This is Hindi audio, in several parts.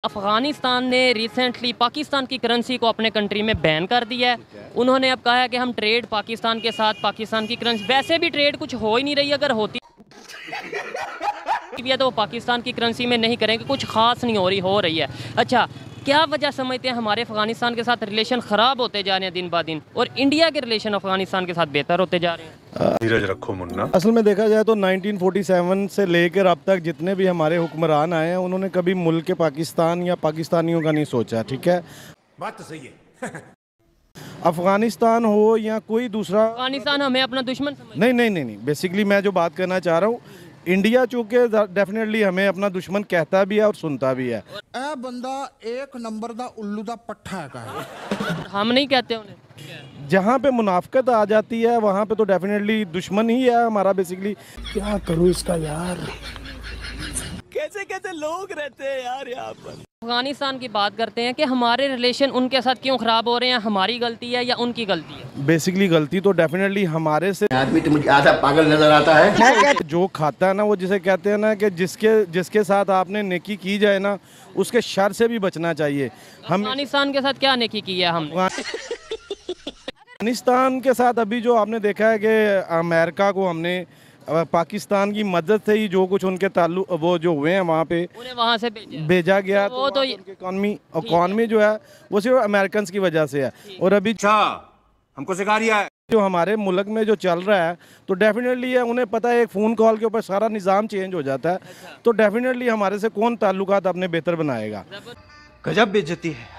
अफगानिस्तान ने रिसेंटली पाकिस्तान की करेंसी को अपने कंट्री में बैन कर दिया है। उन्होंने अब कहा है कि हम ट्रेड पाकिस्तान के साथ, पाकिस्तान की करेंसी, वैसे भी ट्रेड कुछ हो ही नहीं रही, अगर होती भी है तो वो पाकिस्तान की करेंसी में नहीं करेंगे, कुछ खास नहीं हो रही है। अच्छा, क्या वजह समझते हैं हमारे अफगानिस्तान के साथ रिलेशन ख़राब होते जा रहे हैं दिन ब दिन, और इंडिया के रिलेशन अफगानिस्तान के साथ बेहतर होते जा रहे हैं? धीरज रखो मुन्ना। असल में देखा जाए तो 1947 से लेकर अब तक जितने भी हमारे हुक्मरान आए हैं, उन्होंने कभी मुल्क पाकिस्तान या पाकिस्तानियों का नहीं सोचा। ठीक है, बात तो सही है। अफगानिस्तान हो या कोई दूसरा, अफगानिस्तान हमें अपना दुश्मन नहीं। बेसिकली मैं जो बात करना चाह रहा हूँ, इंडिया चूँकि डेफिनेटली हमें अपना दुश्मन कहता भी है और सुनता भी है। ए बंदा एक नंबर दा उल्लू दा पट्ठा है, हम नहीं कहते उन्हें। जहाँ पे मुनाफकत आ जाती है वहाँ पे तो डेफिनेटली दुश्मन ही है हमारा। बेसिकली क्या करूँ इसका यार, कैसे कैसे लोग रहते हैं यार यहाँ पर। अफगानिस्तान की बात करते हैं कि हमारे रिलेशन उनके साथ क्यों ख़राब हो रहे हैं, हमारी गलती है या उनकी गलती है? बेसिकली गलती तो डेफिनेटली हमारे से। आदमी तो मुझे आधा पागल नजर आता है। जो खाता है ना, वो जिसे कहते हैं ना कि जिसके साथ आपने नेकी की जाए ना, उसके शर से भी बचना चाहिए। हम अफगानिस्तान के साथ क्या नेकी की है हमने? अफगानिस्तान के साथ अभी जो आपने देखा है कि अमेरिका को हमने पाकिस्तान की मदद से ही जो कुछ उनके ताल्लुक वो जो हुए हैं वहाँ पे उन्हें वहाँ से भेजा गया, तो वो तो इकॉनमी जो है वो सिर्फ अमेरिकन की वजह से है। और अभी हमको सिखा रिया है जो हमारे मुल्क में जो चल रहा है, तो डेफिनेटली है, उन्हें पता है एक फ़ोन कॉल के ऊपर सारा निज़ाम चेंज हो जाता है। तो डेफिनेटली हमारे से कौन ताल्लुकात अपने बेहतर बनाएगा। गजब बेइज्जती है।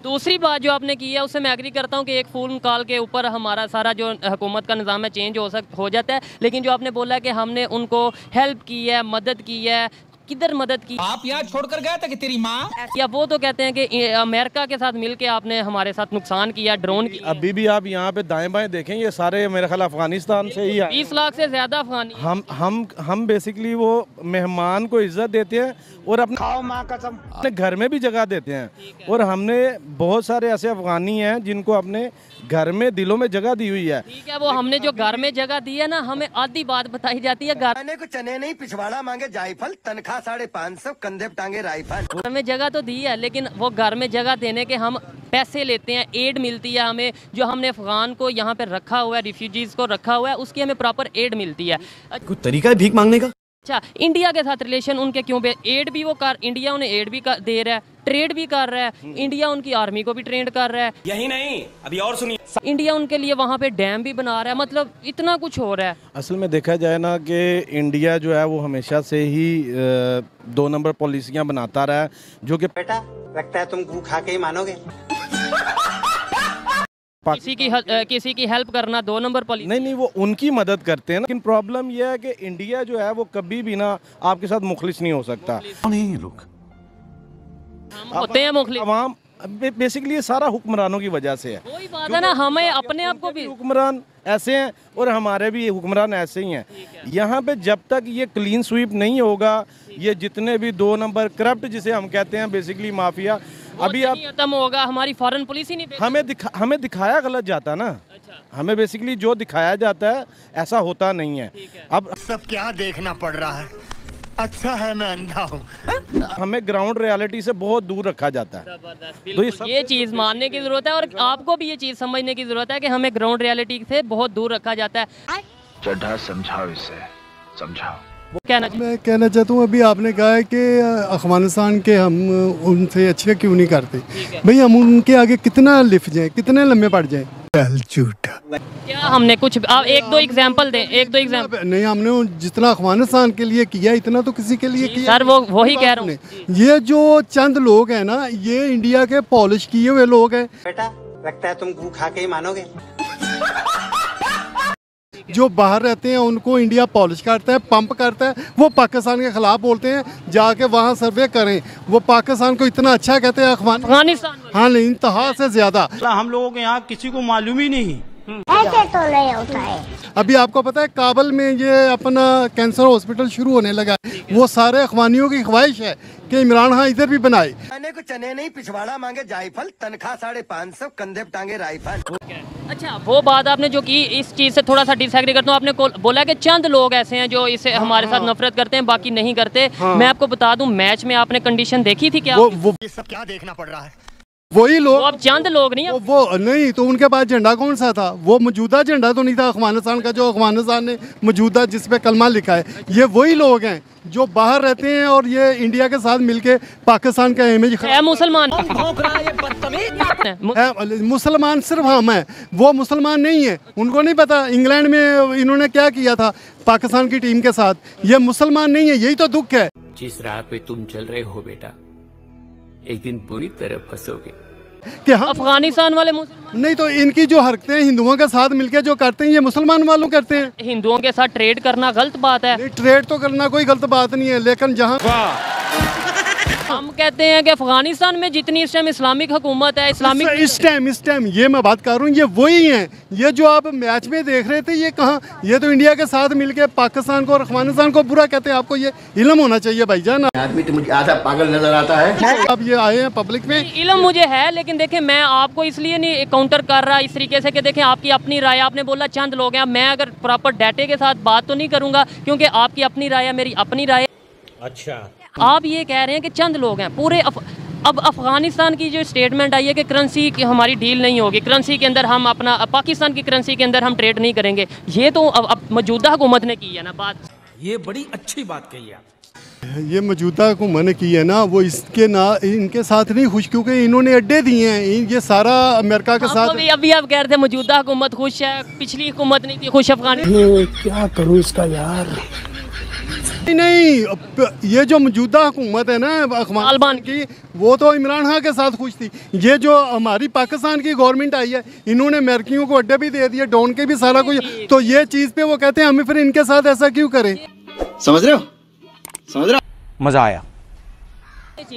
दूसरी बात जो आपने की है उससे मैं एग्री करता हूँ कि एक फ़ोन कॉल के ऊपर हमारा सारा जो हुकूमत का निज़ाम है चेंज हो जाता है। लेकिन जो आपने बोला कि हमने उनको हेल्प की है, मदद की है, किधर मदद की? आप यहाँ छोड़कर गए थे कि तेरी माँ? या वो तो कहते हैं कि अमेरिका के साथ मिलके आपने हमारे साथ नुकसान किया, ड्रोन की। अभी भी आप यहाँ पे दाएं बाएं देखें, ये सारे मेरे ख्याल अफगानिस्तान से ही आए। 20 लाख से ज़्यादा अफगानी। हम बेसिकली वो मेहमान को इज्जत देते हैं और अपने घर में भी जगह देते हैं। और हमने बहुत सारे ऐसे अफगानी हैं जिनको अपने घर में, दिलों में जगह दी हुई है। ठीक है, वो हमने जो घर में जगह दी है ना, हमें आधी बात बताई जाती है। घर को चने नहीं, पिछवाड़ा मांगे जायफल, तनख्वाह 550, कंधे टांगे राइफल। हमें जगह तो दी है, लेकिन वो घर में जगह देने के हम पैसे लेते हैं, एड मिलती है हमें। जो हमने अफगान को यहाँ पे रखा हुआ है, रिफ्यूजीज को रखा हुआ है, उसकी हमें प्रॉपर एड मिलती है। कोई तरीका है भीख मांगने का? अच्छा, इंडिया के साथ रिलेशन उनके क्यों एड भी वो कर, इंडिया उन्हें एड भी दे रहा है, ट्रेड भी कर रहा है। इंडिया उनकी आर्मी को भी ट्रेंड कर रहा है। यही नहीं, अभी और सुनिए, इंडिया उनके लिए वहाँ पे डैम भी बना रहा है। मतलब इतना कुछ हो रहा है। असल में देखा जाए ना कि इंडिया जो है वो हमेशा से ही 2 नंबर पॉलिसियाँ बनाता रहा है, जो कि बेटा लगता है तुम गू खा के ही मानोगे। किसी की हेल्प करना 2 नंबर पॉलिसी नहीं, वो उनकी मदद करते हैं ना। लेकिन प्रॉब्लम यह है कि इंडिया जो है वो कभी भी ना आपके साथ मुखलिस नहीं हो सकता। नहीं लोग होते हैं मुखलिस। अवाम बेसिकली ये सारा हुक्मरानों की वजह से है। वही बात है ना, हमें अपने आप को भी हुक्मरान ऐसे हैं और हमारे भी हुक्मरान ऐसे ही हैं। यहाँ पे जब तक ये क्लीन स्वीप नहीं होगा, ये जितने भी 2 नंबर करप्ट जिसे हम कहते हैं, बेसिकली माफिया, अभी आप खत्म होगा। हमारी फॉरेन पुलिस ही नहीं हमें दिखाया गलत जाता ना। हमें बेसिकली जो दिखाया जाता है ऐसा होता नहीं है। अब सब क्या देखना पड़ रहा है, अच्छा है मैं अंधा हूँ। हमें ग्राउंड रियलिटी से बहुत दूर रखा जाता है। तो ये चीज़ मानने की ज़रूरत है, और आपको भी ये चीज़ समझने की ज़रूरत है कि हमें ग्राउंड रियलिटी से बहुत दूर रखा जाता है। चड्ढा समझाओ इसे, समझाओ। मैं कहना चाहता हूँ, अभी आपने कहा है कि अफगानिस्तान के हम उनसे अच्छे क्यों नहीं करते। भाई हम उनके आगे कितना लिफ जाए, कितने लम्बे पड़ जाए। झूठा क्या हमने कुछ आप 1-2 एग्जांपल दें, 1-2 एग्जांपल। नहीं, हमने जितना अफगानिस्तान के लिए किया इतना तो किसी के लिए किया सर, वही कह रहा हूँ। ये जो चंद लोग हैं ना, ये इंडिया के पॉलिश किए हुए लोग हैं। बेटा लगता है तुम गू खा के ही मानोगे। जो बाहर रहते हैं उनको इंडिया पॉलिश करता है, पंप करता है। वो पाकिस्तान के खिलाफ बोलते हैं, जाके वहाँ सर्वे करें। वो पाकिस्तान को इतना अच्छा कहते हैं अफगानिस्तान, हाँ नहीं, इंतहा से ज्यादा। हम लोगों के यहाँ किसी को मालूम ही नहीं, ऐसे तो नहीं होता है। अभी आपको पता है काबुल में ये अपना कैंसर हॉस्पिटल शुरू होने लगा है। वो सारे अखवानियों की ख्वाहिश है कि इमरान खान इधर भी बनाए। खाने को चने नहीं पिछवाड़ा मांगे जायफल, तनख्वाह 550, कंधे पे टांगे राइफल। अच्छा, वो बात आपने जो की, इस चीज़ से थोड़ा सा डिसएग्री करता हूँ। आपने बोला कि चंद लोग ऐसे हैं जो इसे हमारे साथ नफरत करते हैं, बाकी नहीं करते। मैं आपको बता दूं, मैच में आपने कंडीशन देखी थी क्या? वो ये सब क्या देखना पड़ रहा है? वही लोग, अब चंद लोग नहीं, वो नहीं तो उनके पास झंडा कौन सा था? वो मौजूदा झंडा तो नहीं था अफगानिस्तान का, जो अफगानिस्तान ने मौजूदा जिस पे कलमा लिखा है। ये वही लोग हैं जो बाहर रहते हैं और ये इंडिया के साथ मिलके पाकिस्तान का इमेज मुसलमान मुसलमान सिर्फ हम हैं, वो मुसलमान नहीं है। उनको नहीं पता इंग्लैंड में इन्होंने क्या किया था पाकिस्तान की टीम के साथ। ये मुसलमान नहीं है, यही तो दुख है। जिस राह पे तुम चल रहे हो बेटा, एक दिन बुरी तरह फंसोगे। कि हम अफगानिस्तान वाले मुसलमान नहीं, तो इनकी जो हरकतें हिंदुओं के साथ मिलकर जो करते हैं, ये मुसलमान वालों करते हैं। हिंदुओं के साथ ट्रेड करना गलत बात है। ट्रेड तो करना कोई गलत बात नहीं है, लेकिन जहाँ हम कहते हैं कि अफगानिस्तान में जितनी इस टाइम इस्लामिक हुकूमत है, इस्लामिक इस टाइम ये मैं बात कर रहा हूँ, ये वही हैं। ये जो आप मैच में देख रहे थे, ये कहाँ, ये तो इंडिया के साथ मिलके पाकिस्तान को और अफगानिस्तान को बुरा कहते हैं। आपको ये इल्म होना चाहिए भाईजान। आदमी तो मुझे आधा पागल नजर आता है। आप ये आए हैं पब्लिक में, इल्म मुझे है, लेकिन देखें मैं आपको इसलिए नहीं काउंटर कर रहा इस तरीके से कि देखें आपकी अपनी राय, आपने बोला चंद लोग हैं। मैं अगर प्रॉपर डाटे के साथ बात तो नहीं करूँगा, क्योंकि आपकी अपनी राय है, मेरी अपनी राय। अच्छा, आप ये कह रहे हैं कि चंद लोग हैं पूरे अब अफगानिस्तान की जो स्टेटमेंट आई है कि करेंसी की हमारी डील नहीं होगी, करेंसी के अंदर हम अपना पाकिस्तान की करेंसी के अंदर हम ट्रेड नहीं करेंगे, ये तो अब मौजूदा हुकूमत ने की है ना बात। ये बड़ी अच्छी बात कही आप। ये मौजूदा हुकूमत ने की है ना, वो इसके ना इनके साथ नहीं खुश, क्योंकि इन्होंने अड्डे दिए हैं। ये सारा अमेरिका के साथ। अभी आप कह रहे थे मौजूदा हुकूमत खुश है, पिछली हुकूमत नहीं थी खुश अफगानिस्तान। क्या करूँ इसका यार। नहीं, ये जो मौजूदा हुकूमत है ना अफगानिस्तान की, वो तो इमरान खान के साथ खुश थी। ये जो हमारी पाकिस्तान की गवर्नमेंट आई है, इन्होंने अमेरिकियों को अड्डे भी दे दिए, डॉन के भी सारा कुछ। तो ये चीज़ पे वो कहते हैं हमें फिर इनके साथ ऐसा क्यों करें। समझ रहे हो? समझ रहे हो? मजा आया।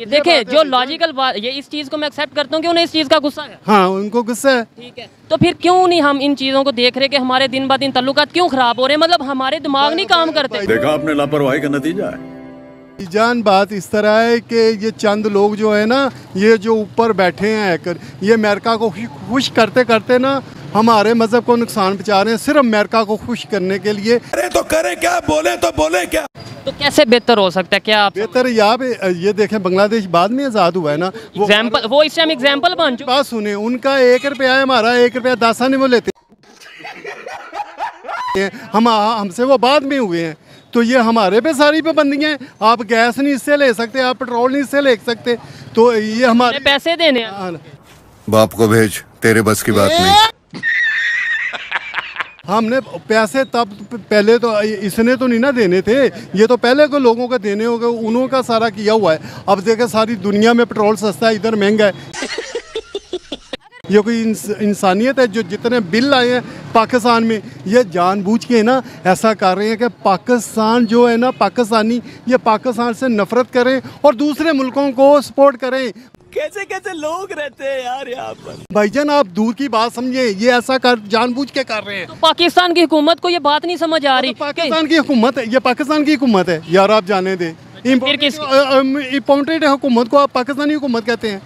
देखें जो लॉजिकल बात, ये इस चीज़ को मैं एक्सेप्ट करता हूँ कि उन्हें इस चीज़ का गुस्सा है। हाँ, उनको गुस्सा है। ठीक है, तो फिर क्यों नहीं हम इन चीज़ों को देख रहे कि हमारे दिन ब दिन तल्लुकात क्यों खराब हो रहे हैं? मतलब हमारे दिमाग नहीं काम करते। देखा आपने लापरवाही का नतीजा है। जान बात इस तरह है कि ये चंद लोग जो है ना, ये जो ऊपर बैठे हैं हैकर, ये अमेरिका को खुश करते करते ना हमारे मजहब को नुकसान पहुंचा रहे हैं, सिर्फ अमेरिका को खुश करने के लिए। अरे तो करे क्या, बोले तो बोले क्या। तो कैसे बेहतर हो सकता है? क्या आप बेहतर यहाँ पे ये देखें, बांग्लादेश बाद में आज़ाद हुआ है ना, वो इस टाइम एग्जाम्पल बन चुका। बात सुने, उनका 1 रुपया है, हमारा 1 रुपया 10 आने वो लेते हमसे वो बाद में हुए हैं। तो ये हमारे पे सारी पाबंदियाँ हैं। आप गैस नहीं इससे ले सकते, आप पेट्रोल नहीं इससे ले सकते, तो ये हमारे पैसे देने हैं। बाप को भेज, तेरे बस की बात नहीं। हमने पैसे तब पहले तो इसने तो नहीं ना देने थे, ये तो पहले को लोगों को देने होंगे, उन्हों का सारा किया हुआ है। अब देखें सारी दुनिया में पेट्रोल सस्ता है, इधर महंगा है। ये कोई इंसानियत है? जो जितने बिल आए हैं पाकिस्तान में, ये जानबूझ के ना ऐसा कर रहे हैं कि पाकिस्तान जो है ना, पाकिस्तानी ये पाकिस्तान से नफरत करें और दूसरे मुल्कों को सपोर्ट करें। कैसे कैसे लोग रहते हैं यार यहाँ पर। भाईजान आप दूर की बात समझे, ये ऐसा कर जानबूझ के कर रहे हैं। तो पाकिस्तान की हुकूमत को ये बात नहीं समझ आ रही। पाकिस्तान की हुकूमत है, ये पाकिस्तान की हुकूमत है यार, आप जाने दे। इम्पोर्टेड हुकूमत को आप पाकिस्तानी हुकूमत कहते हैं।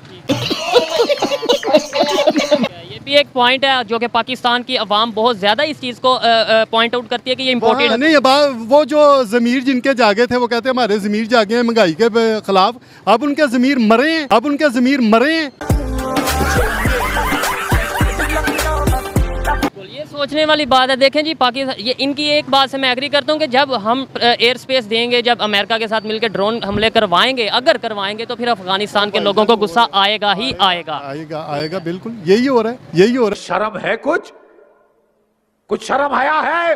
ये भी एक पॉइंट है जो कि पाकिस्तान की अवाम बहुत ज्यादा इस चीज को पॉइंट आउट करती है कि ये इम्पोर्टेड है। नहीं, वो जो ज़मीर जिनके जागे थे, वो कहते हैं हमारे ज़मीर जागे हैं महंगाई के खिलाफ। अब उनके ज़मीर मरे हैं, अब उनके ज़मीर मरे हैं। ये सोचने वाली बात है। देखें जी, पाकिस्तान, ये इनकी एक बात से मैं एग्री करता हूँ कि जब हम एयर स्पेस देंगे, जब अमेरिका के साथ मिलकर ड्रोन हमले करवाएंगे, अगर करवाएंगे, तो फिर अफगानिस्तान के लोगों को गुस्सा आएगा ही आएगा। आएगा बिल्कुल, यही हो रहा है, यही हो रहा है। शर्म है कुछ शर्म आया है।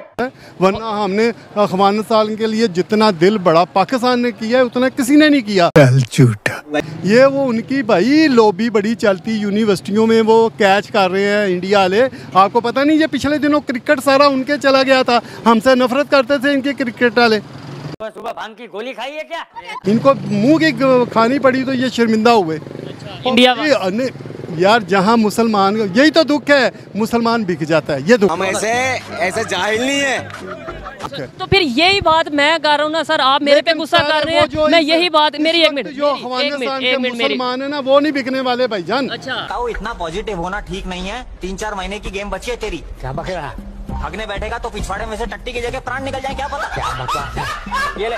वरना हमने अफगानिस्तान के लिए जितना दिल बड़ा पाकिस्तान ने किया है, उतना किसी ने नहीं किया। झूठा। ये वो उनकी भाई लॉबी बड़ी चलती, यूनिवर्सिटियों में वो कैच कर रहे हैं इंडिया वाले। आपको पता नहीं, ये पिछले दिनों क्रिकेट सारा उनके चला गया था, हमसे नफरत करते थे इनके क्रिकेट वाले। सुबह भांग की गोली खाई है क्या? इनको मुंह की खानी पड़ी तो ये शर्मिंदा हुए। इंडिया यार जहाँ मुसलमान, यही तो दुख है, मुसलमान बिक जाता है, ये दुख। हम ऐसे जाहिल नहीं है। तो फिर यही बात मैं कर रहा हूँ ना सर, आप मेरे पे गुस्सा कर रहे हैं। मैं यही बात, मेरी एक मिनट, जो मुसलमान है ना वो नहीं बिकने वाले भाईजान। अच्छा इतना पॉजिटिव होना ठीक नहीं है। 3-4 महीने की गेम बची है तेरी। क्या बक रहा है? भागने बैठेगा तो पिछवाड़े में से टट्टी की जगह प्राण निकल जाए, क्या पता। क्या बकवास है ये ले।